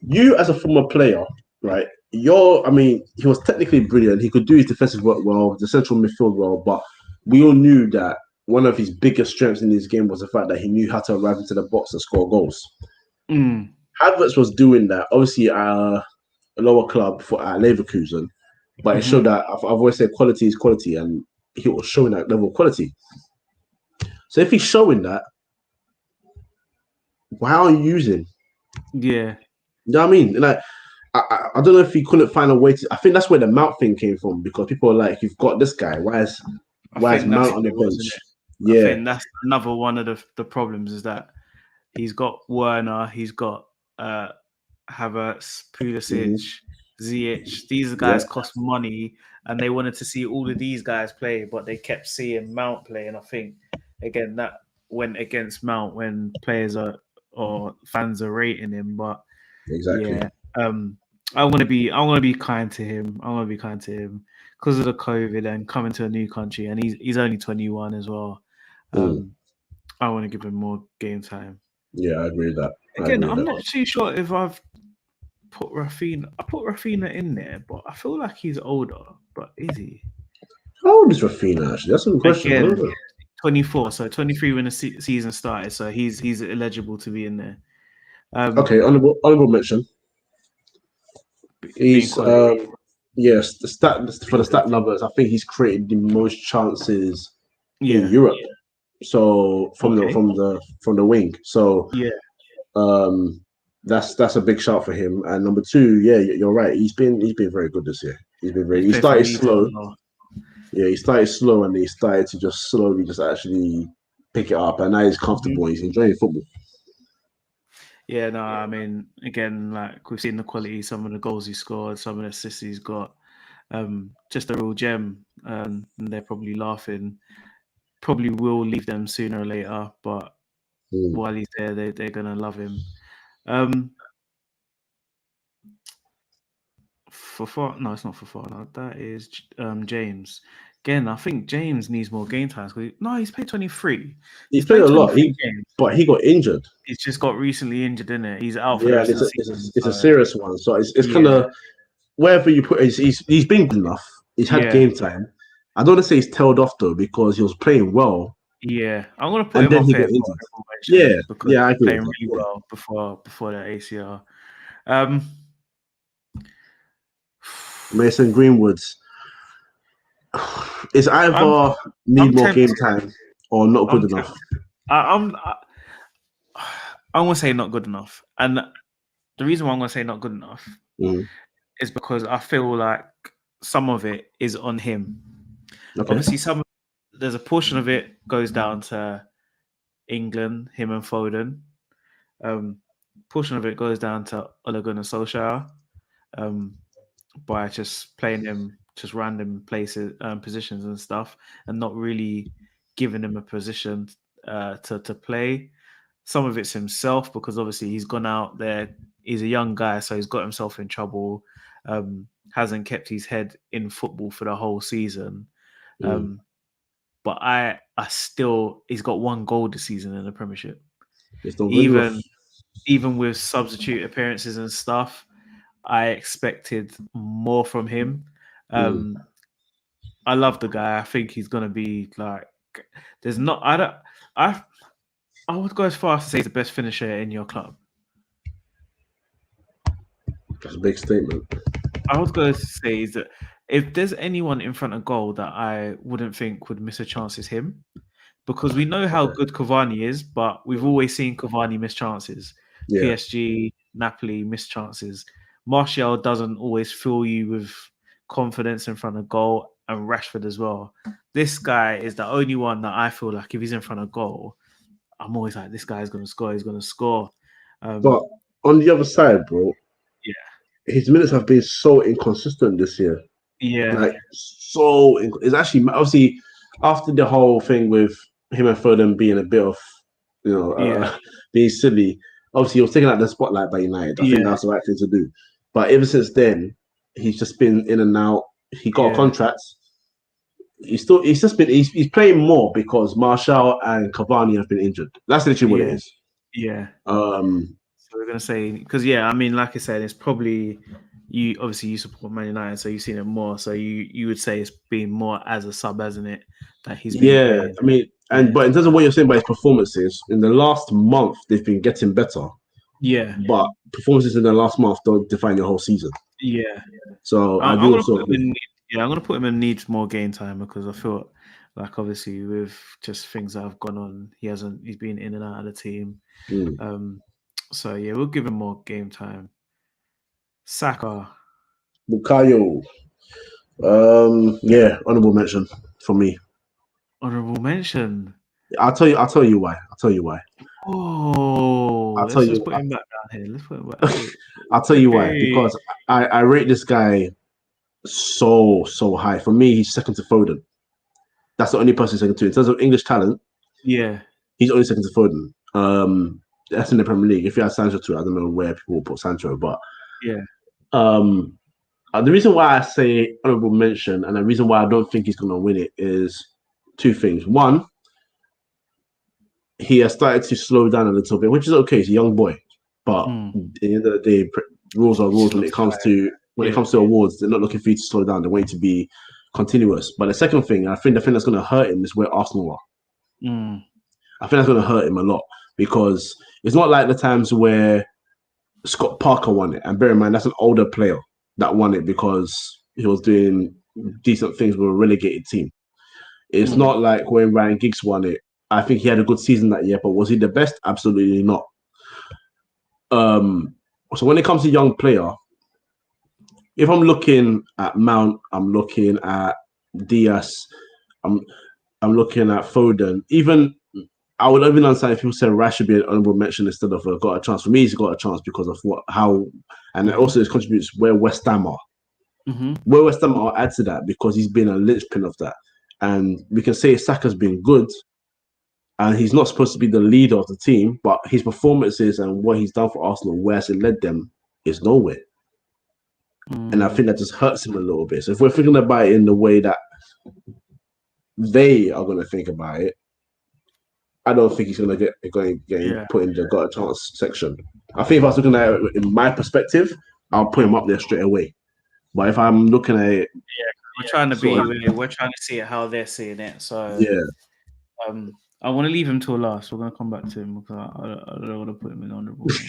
Speaker 2: you as a former player, right? He was technically brilliant. He could do his defensive work well, the central midfield well, but we all knew that one of his biggest strengths in this game was the fact that he knew how to arrive into the box and score goals. Havertz was doing that, obviously at a lower club at Leverkusen, but it showed that I've always said quality is quality, and he was showing that level of quality. So if he's showing that, why aren't you using?
Speaker 1: Yeah.
Speaker 2: You know what I mean? Like, I don't know if he couldn't find a way to. I think that's where the Mount thing came from, because people are like, "You've got this guy. Why is Mount on the bench?"
Speaker 1: I think that's another one of the problems is that he's got Werner, he's got Havertz, Pulisic, Ziyech. These guys cost money, and they wanted to see all of these guys play, but they kept seeing Mount play, and I think again that went against Mount when players or fans are rating him. But I want to be kind to him. I want to be kind to him because of the COVID and coming to a new country, and he's only 21 as well. I want to give him more game time.
Speaker 2: Yeah, I agree with that.
Speaker 1: I'm not too sure if I've put Rafinha. I put Rafinha in there, but I feel like he's older. But is he?
Speaker 2: How old is Rafinha actually? That's a good question.
Speaker 1: Again, 24. So 23 when the season started. So he's eligible to be in there.
Speaker 2: Okay, honorable mention.
Speaker 1: Being
Speaker 2: He's
Speaker 1: quality.
Speaker 2: yes, the stat lovers. I think he's created the most chances in
Speaker 1: Yeah.
Speaker 2: Europe. So from
Speaker 1: Okay.
Speaker 2: the wing. So
Speaker 1: Yeah.
Speaker 2: that's a big shout for him. And number two, yeah, you're right. He's been very good this year.
Speaker 1: He's
Speaker 2: He
Speaker 1: played for
Speaker 2: started
Speaker 1: Leeds as
Speaker 2: slow.
Speaker 1: well.
Speaker 2: Yeah, he started slow and he started to just slowly just actually pick it up. And now he's
Speaker 1: Mhm.
Speaker 2: comfortable. He's enjoying football.
Speaker 1: Yeah, no, I mean, again, like we've seen the quality, some of the goals he scored, some of the assists he's got. Just a real gem. And they're probably laughing. Probably will leave them sooner or later, but while he's there, they're gonna love him. No, it's not Fofana. That is James. Again, I think James needs more game time. No, he's played 23.
Speaker 2: He's played a lot.
Speaker 1: 23 games.
Speaker 2: But he got injured.
Speaker 1: He's just got recently injured, isn't it? He's out for the
Speaker 2: Yeah,
Speaker 1: rest
Speaker 2: and
Speaker 1: of the season.
Speaker 2: it's a serious one. So it's kind of wherever you put. He's been good enough. He's had game time. I don't want to say he's tailed off though because he was playing well.
Speaker 1: Yeah, I'm gonna put
Speaker 2: And
Speaker 1: him
Speaker 2: then
Speaker 1: up
Speaker 2: he
Speaker 1: here
Speaker 2: got injured.
Speaker 1: because
Speaker 2: Yeah, I
Speaker 1: he's
Speaker 2: agree
Speaker 1: playing
Speaker 2: with
Speaker 1: really
Speaker 2: that.
Speaker 1: well before the ACR.
Speaker 2: Mason Greenwood's. It's either need more
Speaker 1: tempted.
Speaker 2: game time or not good enough.
Speaker 1: I'm gonna say not good enough, and the reason why I'm gonna say not good enough is because I feel like some of it is on him.
Speaker 2: Okay.
Speaker 1: Obviously, there's a portion of it goes down to England, him and Foden. Portion of it goes down to Ole Gunnar Solskjaer by just playing him just random places, positions and stuff, and not really giving him a position to play. Some of it's himself because obviously he's gone out there. He's a young guy, so he's got himself in trouble. Hasn't kept his head in football for the whole season. But I still, he's got one goal this season in the Premiership. Even with substitute appearances and stuff, I expected more from him. I love the guy. I think he's gonna be like. There's not. I would go as far as to say he's the best finisher in your club.
Speaker 2: That's a big statement.
Speaker 1: I was going to say is that if there's anyone in front of goal that I wouldn't think would miss a chance, is him. Because we know how good Cavani is, but we've always seen Cavani miss chances.
Speaker 2: Yeah.
Speaker 1: PSG, Napoli miss chances. Martial doesn't always fill you with confidence in front of goal, and Rashford as well. This guy is the only one that I feel like if he's in front of goal, I'm always like, this guy's going to score. He's going to score.
Speaker 2: But on the other side, bro, his minutes have been so inconsistent this year.
Speaker 1: Yeah.
Speaker 2: Like, it's actually, obviously, after the whole thing with him and Foden being a bit of, being silly, obviously, he was taken out the spotlight by United. I think that's the right thing to do. But ever since then, he's just been in and out. He got a contract. He's playing more because Martial and Cavani have been injured. That's literally what it is.
Speaker 1: Yeah.
Speaker 2: So
Speaker 1: we're gonna say because I mean, like I said, it's probably you. Obviously, you support Man United, so you've seen it more. So you would say it's been more as a sub, hasn't it? That he's been playing.
Speaker 2: I mean, but in terms of what you're saying about his performances, in the last month they've been getting better.
Speaker 1: Yeah.
Speaker 2: But performances in the last month don't define your whole season.
Speaker 1: Yeah.
Speaker 2: So
Speaker 1: I'm gonna put him in needs more game time because I feel like obviously with just things that have gone on, he's been in and out of the team. So we'll give him more game time. Saka.
Speaker 2: Bukayo. Honorable mention for me.
Speaker 1: Honorable mention.
Speaker 2: I'll tell you why.
Speaker 1: Oh, let's just put him back down here. Let's put him back.
Speaker 2: I'll tell you why. Because I rate this guy so high. For me, he's second to Foden. That's the only person second to. In terms of English talent, he's only second to Foden. That's in the Premier League. If you had Sancho too, I don't know where people will put Sancho, but the reason why I say honorable mention and the reason why I don't think he's going to win it is two things. One, he has started to slow down a little bit, which is okay. He's a young boy, but at the end of the day, rules are rules when it comes to awards. They're not looking for you to slow down. They want you to be continuous. But the second thing, I think the thing that's going to hurt him is where Arsenal are. I think that's going to hurt him a lot because it's not like the times where Scott Parker won it. And bear in mind, that's an older player that won it because he was doing decent things with a relegated team. It's not like when Ryan Giggs won it. I think he had a good season that year, but was he the best? Absolutely not. So when it comes to young player, if I'm looking at Mount, I'm looking at Diaz, I'm looking at Foden. Even I would even understand if people said Rash should be an honorable mention instead of got a chance. For me, he's got a chance because of and also his contributes where West Ham are. Where West Ham are, add to that because he's been a linchpin of that. And we can say Saka's been good, and he's not supposed to be the leader of the team, but his performances and what he's done for Arsenal, where has it led them, is nowhere. And I think that just hurts him a little bit. So if we're thinking about it in the way that they are going to think about it, I don't think he's going to get put in the got a chance section. I think if I was looking at it in my perspective, I'll put him up there straight away. But if I'm looking at it,
Speaker 1: we're trying to see it how they're seeing it. So I want to leave him till last. We're going to come back to him because I don't want to put him in honourable mention.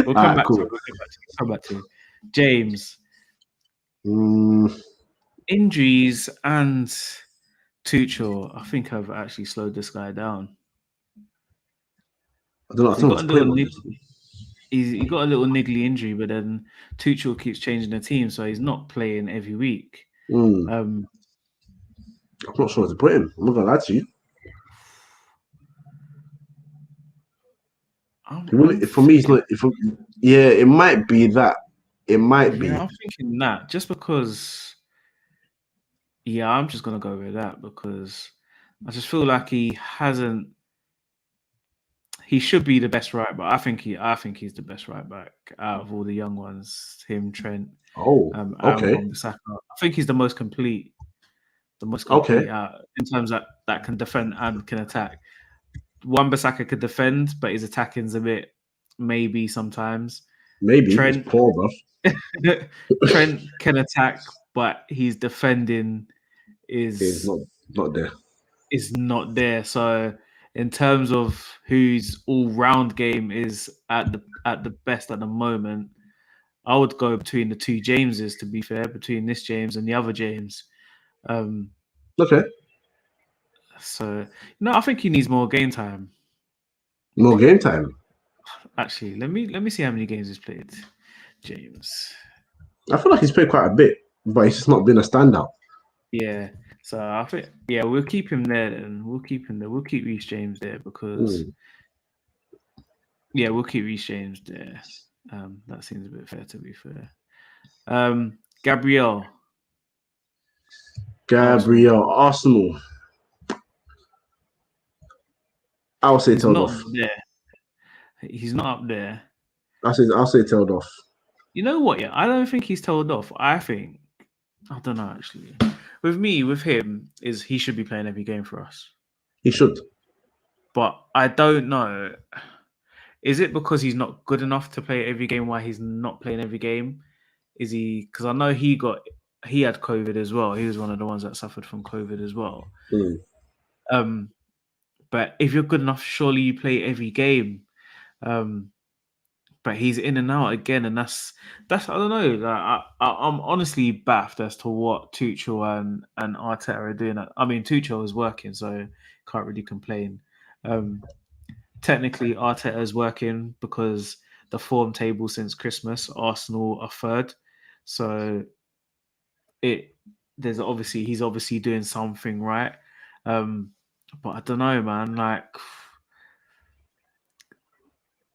Speaker 1: We'll come back to it. James. Injuries and Tuchel, I think I've actually slowed this guy down.
Speaker 2: I don't know.
Speaker 1: He got a little niggly injury, but then Tuchel keeps changing the team, so he's not playing every week.
Speaker 2: I'm not sure where to put him. I'm not going to lie to you. For me, it's not. It might be that. It might be.
Speaker 1: I'm thinking that just because. Yeah, I'm just gonna go with that because I just feel like he hasn't. He should be the best right back. I think he's the best right back out of all the young ones. Him, Trent.
Speaker 2: Okay.
Speaker 1: I think he's the most complete. In terms of that can defend and can attack. Wan-Bissaka could defend, but his attacking's a bit maybe sometimes.
Speaker 2: Trent, poor, bro.
Speaker 1: Trent can attack, but his defending is
Speaker 2: not there.
Speaker 1: Is not there. So in terms of whose all-round game is at the best at the moment, I would go between the two Jameses. To be fair, between this James and the other James.
Speaker 2: Okay.
Speaker 1: So no, I think he needs more game time.
Speaker 2: More game time.
Speaker 1: Actually, let me see how many games he's played. James.
Speaker 2: I feel like he's played quite a bit, but he's just not been a standout.
Speaker 1: Yeah. So I think we'll keep him there then. We'll keep him there. We'll keep Reece James there because we'll keep Reece James there. That seems a bit fair, to be fair. Gabriel,
Speaker 2: Arsenal. I'll say tailed off.
Speaker 1: He's not up there.
Speaker 2: I'll say tailed off.
Speaker 1: You know what? Yeah, I don't think he's tailed off. I don't know actually. With him, is he should be playing every game for us.
Speaker 2: He should.
Speaker 1: But I don't know. Is it because he's not good enough to play every game why he's not playing every game? Is he? Because I know he had COVID as well. He was one of the ones that suffered from COVID as well. But if you're good enough, surely you play every game. But he's in and out again, and that's I don't know. Like, I'm honestly baffed as to what Tuchel and Arteta are doing. I mean, Tuchel is working, so can't really complain. Technically, Arteta is working because the form table since Christmas, Arsenal are third. So he's obviously doing something right. But I don't know, man. Like,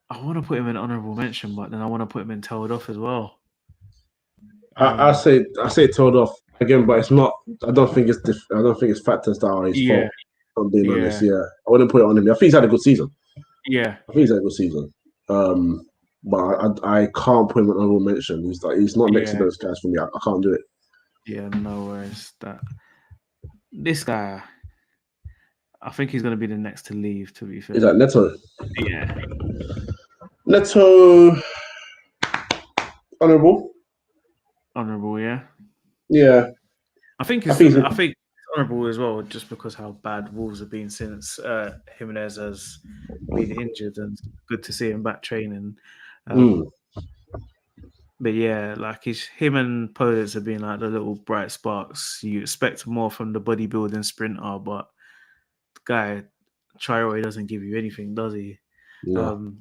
Speaker 1: I want to put him in honourable mention, but then I want to put him in tailed off as well.
Speaker 2: I say tailed off again, but it's not. I don't think it's factors that are his fault. If I'm being honest, I wouldn't put it on him. I think he's had a good season. Yeah, I think he's had a good season. But I can't put him in honourable mention. He's not next to those guys for me. I can't do it. Yeah,
Speaker 1: no worries. This guy, I think he's going to be the next to leave, to be fair.
Speaker 2: Is that Neto?
Speaker 1: Yeah.
Speaker 2: Neto, honourable.
Speaker 1: Honourable, yeah.
Speaker 2: Yeah.
Speaker 1: I think it's honourable as well, just because how bad Wolves have been since Jimenez has been injured, and good to see him back training. But yeah, like him and Polish have been like the little bright sparks. You expect more from the bodybuilding sprinter, but the guy Traore doesn't give you anything, does he?
Speaker 2: No.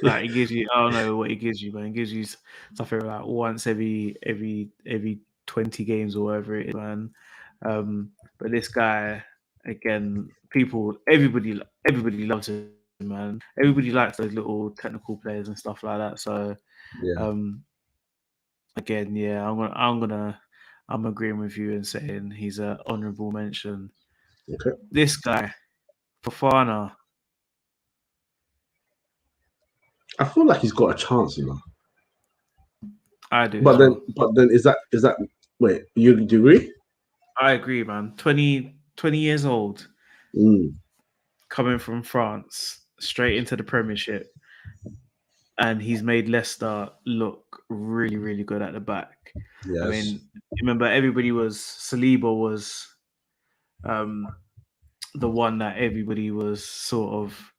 Speaker 1: Like he gives you, I don't know what he gives you, but he gives you something like once every 20 games or whatever it is, man. But this guy, again, everybody loves him, man. Everybody likes those little technical players and stuff like that. So,
Speaker 2: Yeah.
Speaker 1: again, yeah, I'm agreeing with you and saying he's an honourable mention.
Speaker 2: Okay.
Speaker 1: This guy, Fofana.
Speaker 2: I feel like he's got a chance, you know.
Speaker 1: I do.
Speaker 2: But
Speaker 1: Well.
Speaker 2: then is that wait, you do you agree?
Speaker 1: I agree, man. 20 years old, coming from France, straight into the Premiership, and he's made Leicester look really, really good at the back.
Speaker 2: Yes.
Speaker 1: I mean, remember Saliba was the one that everybody was sort of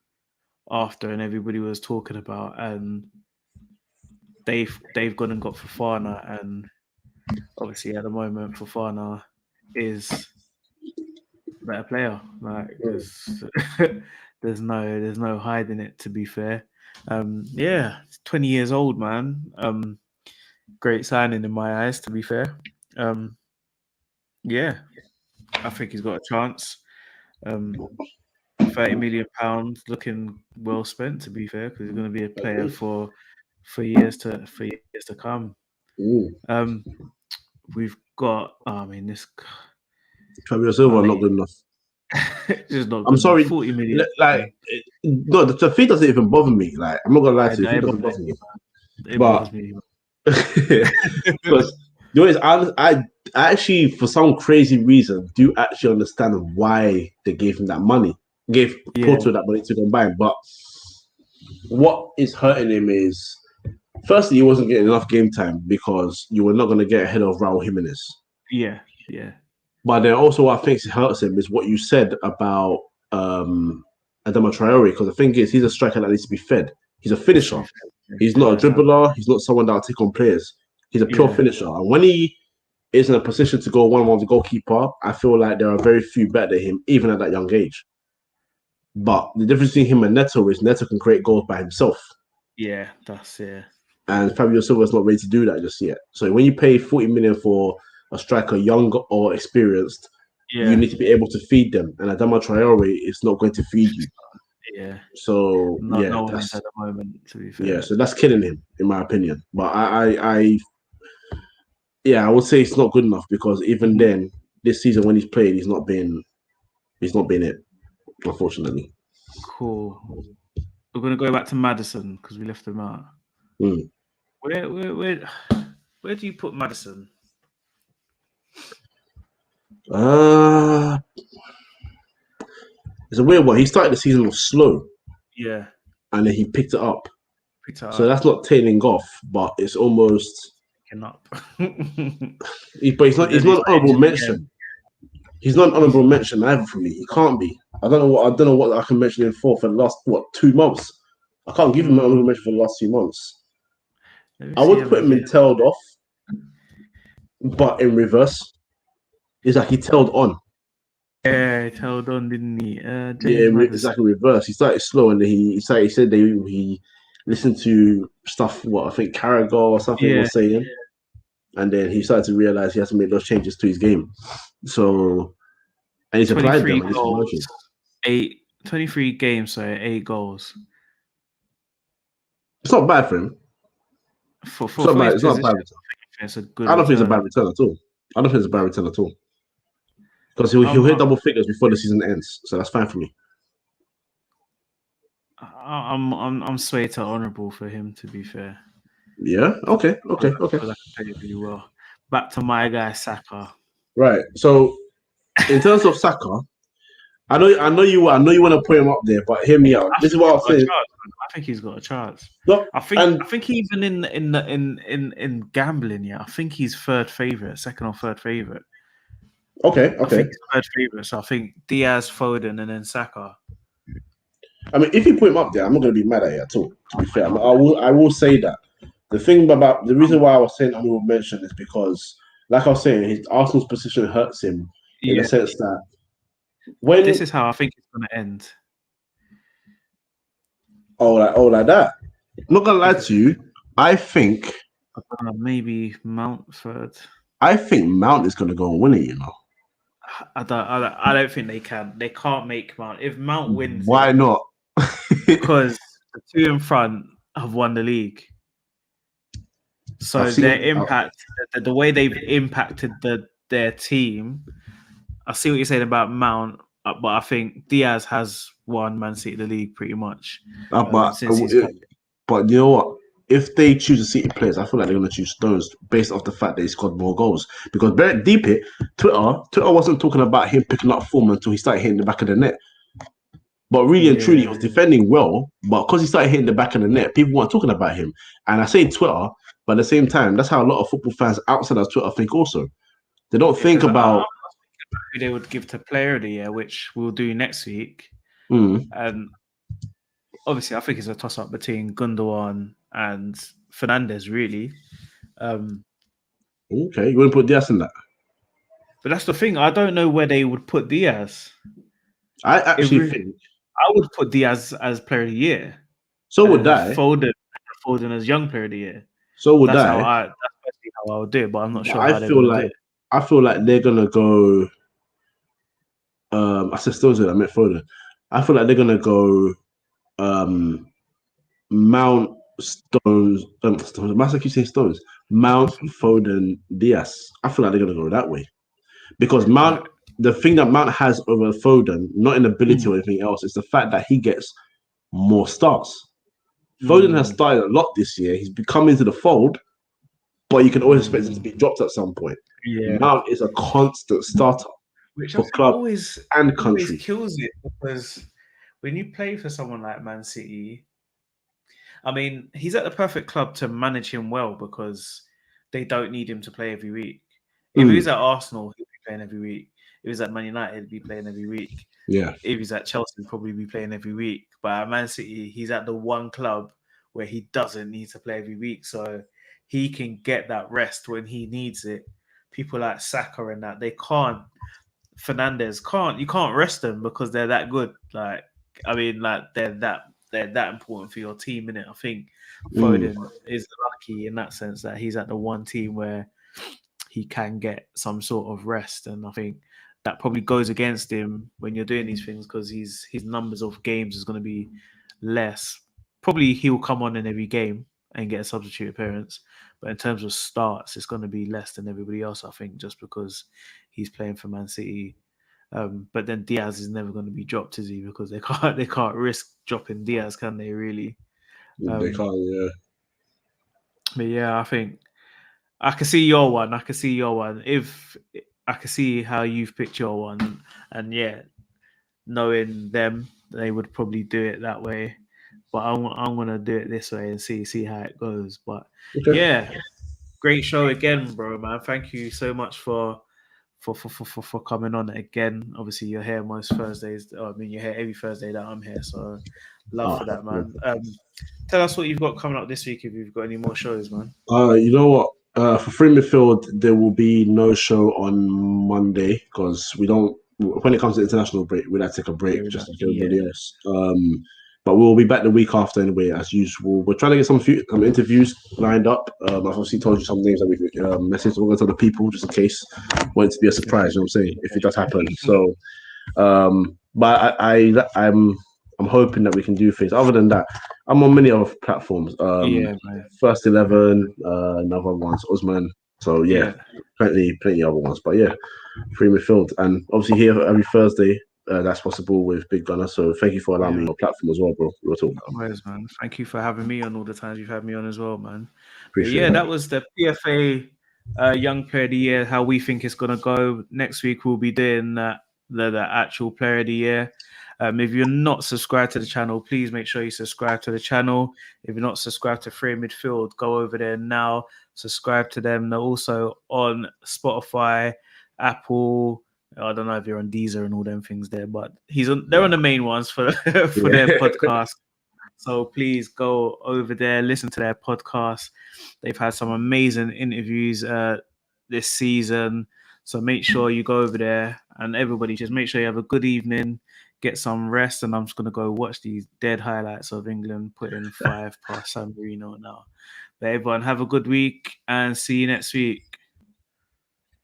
Speaker 1: after and everybody was talking about, and they've gone and got Fofana, and obviously at the moment Fofana is a better player. Like there's no hiding it, to be fair. Yeah, 20 years old, man. Great signing in my eyes, to be fair. Yeah, I think he's got a chance. £30 million looking well spent, to be fair, because he's going to be a player for years to come. We've got, this
Speaker 2: Fabio Silva not good enough.
Speaker 1: just not good.
Speaker 2: I'm sorry.
Speaker 1: 40 million.
Speaker 2: Like, no, the fee doesn't even bother me. Like, I'm not gonna lie to you, the fee doesn't bother me.
Speaker 1: It bothers me.
Speaker 2: Because the way is, I actually, for some crazy reason, do actually understand why they gave him that money, gave Porto that money to combine. But what is hurting him is, firstly, he wasn't getting enough game time because you were not going to get ahead of Raul Jimenez.
Speaker 1: Yeah.
Speaker 2: But then also what I think hurts him is what you said about Adama Traore, because the thing is, he's a striker that needs to be fed. He's a finisher. He's not a dribbler. He's not someone that will take on players. He's a pure finisher. And when he is in a position to go one-on-one with the goalkeeper, I feel like there are very few better than him, even at that young age. But the difference between him and Neto is Neto can create goals by himself.
Speaker 1: Yeah, that's it.
Speaker 2: And Fabio Silva is not ready to do that just yet. So when you pay 40 million for a striker, young or experienced, you need to be able to feed them. And Adama Traore is not going to feed you.
Speaker 1: Yeah.
Speaker 2: So
Speaker 1: no that's at the moment, to be fair.
Speaker 2: Yeah, so that's killing him, in my opinion. But I would say it's not good enough because even then, this season when he's played, he's not been it, unfortunately.
Speaker 1: Cool. We're gonna go back to Maddison because we left him out. Where do you put Maddison?
Speaker 2: It's a weird one. He started the season off slow.
Speaker 1: Yeah.
Speaker 2: And then he picked it up. So that's not tailing off, but it's almost
Speaker 1: picking up.
Speaker 2: He's not an honourable mention. He's not an honourable mention either for me. He can't be. I don't know what I can mention him for the last 2 months. I can't give him an honourable mention for the last 2 months. I would put him in tailed off, but in reverse. It's like he tailed on.
Speaker 1: Yeah, he tailed on, didn't he?
Speaker 2: Exactly reverse. He started slow and he said he listened to stuff, I think Carragher or something was saying. And then he started to realize he has to make those changes to his game. So, and he's applied them.
Speaker 1: 23 games, so 8 goals.
Speaker 2: It's not bad for him. It's not bad. It's not bad.
Speaker 1: It's a good.
Speaker 2: I don't think it's a bad return at all. Because he'll hit double figures before the season ends, so that's fine for me.
Speaker 1: I'm swayed to honourable for him, to be fair.
Speaker 2: Yeah. Okay.
Speaker 1: I can tell you really well. Back to my guy Saka.
Speaker 2: Right. So, in terms of Saka, I know you want to put him up there, but hear me out. This is what I'm saying.
Speaker 1: I think he's got a chance.
Speaker 2: No,
Speaker 1: I think even in gambling, I think he's second or third favorite.
Speaker 2: Okay.
Speaker 1: I think it's third favourite. So I think Diaz, Foden, and then Saka.
Speaker 2: I mean, if you put him up there, I'm not going to be mad at it at all. To be fair, I will say that the thing about the reason why I was saying honorable mention is because, like I was saying, his Arsenal's position hurts him in the sense that
Speaker 1: This
Speaker 2: when
Speaker 1: is how I think it's going to end.
Speaker 2: like that. I'm not gonna lie to you. I think
Speaker 1: Maybe Mount third.
Speaker 2: I think Mount is going to go and win it. You know,
Speaker 1: I don't think they can. They can't make Mount. If Mount wins
Speaker 2: why
Speaker 1: it,
Speaker 2: not?
Speaker 1: because the two in front have won the league. So their impact, the way they've impacted their team. I see what you're saying about Mount, but I think Diaz has won Man City the league pretty much since he's come.
Speaker 2: But you know what? If they choose a City players, I feel like they're going to choose Stones based off the fact that he scored more goals. Because very deep it, Twitter wasn't talking about him picking up form until he started hitting the back of the net. But really and truly, he was defending well. But because he started hitting the back of the net, people weren't talking about him. And I say Twitter, but at the same time, that's how a lot of football fans outside of Twitter think also. They don't think about
Speaker 1: who they would give to Player of the Year, which we'll do next week. And obviously, I think it's a toss-up between Gundogan and Fernandes, really.
Speaker 2: Okay, you want to put Diaz in that?
Speaker 1: But that's the thing. I don't know where they would put Diaz.
Speaker 2: I actually think
Speaker 1: I would put Diaz as Player of the Year.
Speaker 2: So would I.
Speaker 1: Foden as Young Player of the Year.
Speaker 2: So would
Speaker 1: that's
Speaker 2: I.
Speaker 1: That's basically how I would do it, but I'm not sure
Speaker 2: I
Speaker 1: how they're going to do it.
Speaker 2: I feel like they're gonna go. I said Stones. I meant Foden. I feel like they're gonna go. Mount, Stones. Stones. I keep saying Stones. Mount, Foden, Diaz. I feel like they're gonna go that way because Mount. The thing that Mount has over Foden, not an ability or anything else, is the fact that he gets more starts. Foden has started a lot this year. He's become into the fold, but you can always expect him to be dropped at some point.
Speaker 1: Yeah.
Speaker 2: Mount is a constant starter,
Speaker 1: which
Speaker 2: for club and country.
Speaker 1: Always kills it because when you play for someone like Man City, I mean, he's at the perfect club to manage him well because they don't need him to play every week. If he was at Arsenal, he'd be playing every week. If he was at Man United, he'd be playing every week.
Speaker 2: Yeah.
Speaker 1: If he's at Chelsea, he'd probably be playing every week. But at Man City, he's at the one club where he doesn't need to play every week. So he can get that rest when he needs it. People like Saka and that, they can't. Fernandes you can't rest them because they're that good. Like, I mean, like they're that important for your team, innit? I think Foden is lucky in that sense that he's at the one team where he can get some sort of rest, and I think that probably goes against him when you're doing these things because his numbers of games is going to be less. Probably he'll come on in every game and get a substitute appearance, but in terms of starts, it's going to be less than everybody else, I think, just because he's playing for Man City. But then Diaz is never going to be dropped, is he? Because they can't risk dropping Diaz, can they? Really?
Speaker 2: They can't. Yeah.
Speaker 1: But yeah, I think I can see your one. If I can see how you've picked your one, and yeah, knowing them, they would probably do it that way. But I'm gonna do it this way and see how it goes. But yeah, great show again, bro, man. Thank you so much for coming on again. Obviously, you're here most Thursdays. I mean, you're here every Thursday that I'm here. So love for that, man. Tell us what you've got coming up this week if you've got any more shows, man.
Speaker 2: You know what? For free midfield, there will be no show on Monday because we don't. When it comes to international break, we'd have to take a break just like everybody else. But we'll be back the week after anyway, as usual. We're trying to get some interviews lined up. I've obviously told you some names that we could message. We're going to tell the people just in case. Want it to be a surprise, you know what I'm saying? If it does happen. So, but I'm hoping that we can do things. Other than that, I'm on many other platforms. First 11, another ones, Osman. So plenty other ones. But yeah, free midfield, and obviously here every Thursday. That's possible with Big Gunner. So thank you for allowing me on your platform as well, bro.
Speaker 1: Always, man. Thank you for having me on all the times you've had me on as well, man. Appreciate it. That was the PFA Young Player of the Year. How we think it's gonna go. Next week we'll be doing the actual Player of the Year. If you're not subscribed to the channel, please make sure you subscribe to the channel. If you're not subscribed to Free Midfield, go over there now. Subscribe to them. They're also on Spotify, Apple, I don't know if you're on Deezer and all them things there, but they're on the main ones for their podcast. So please go over there, listen to their podcast. They've had some amazing interviews this season. So make sure you go over there, and everybody just make sure you have a good evening, get some rest. And I'm just going to go watch these dead highlights of England putting 5 past San Marino now. But everyone have a good week and see you next week.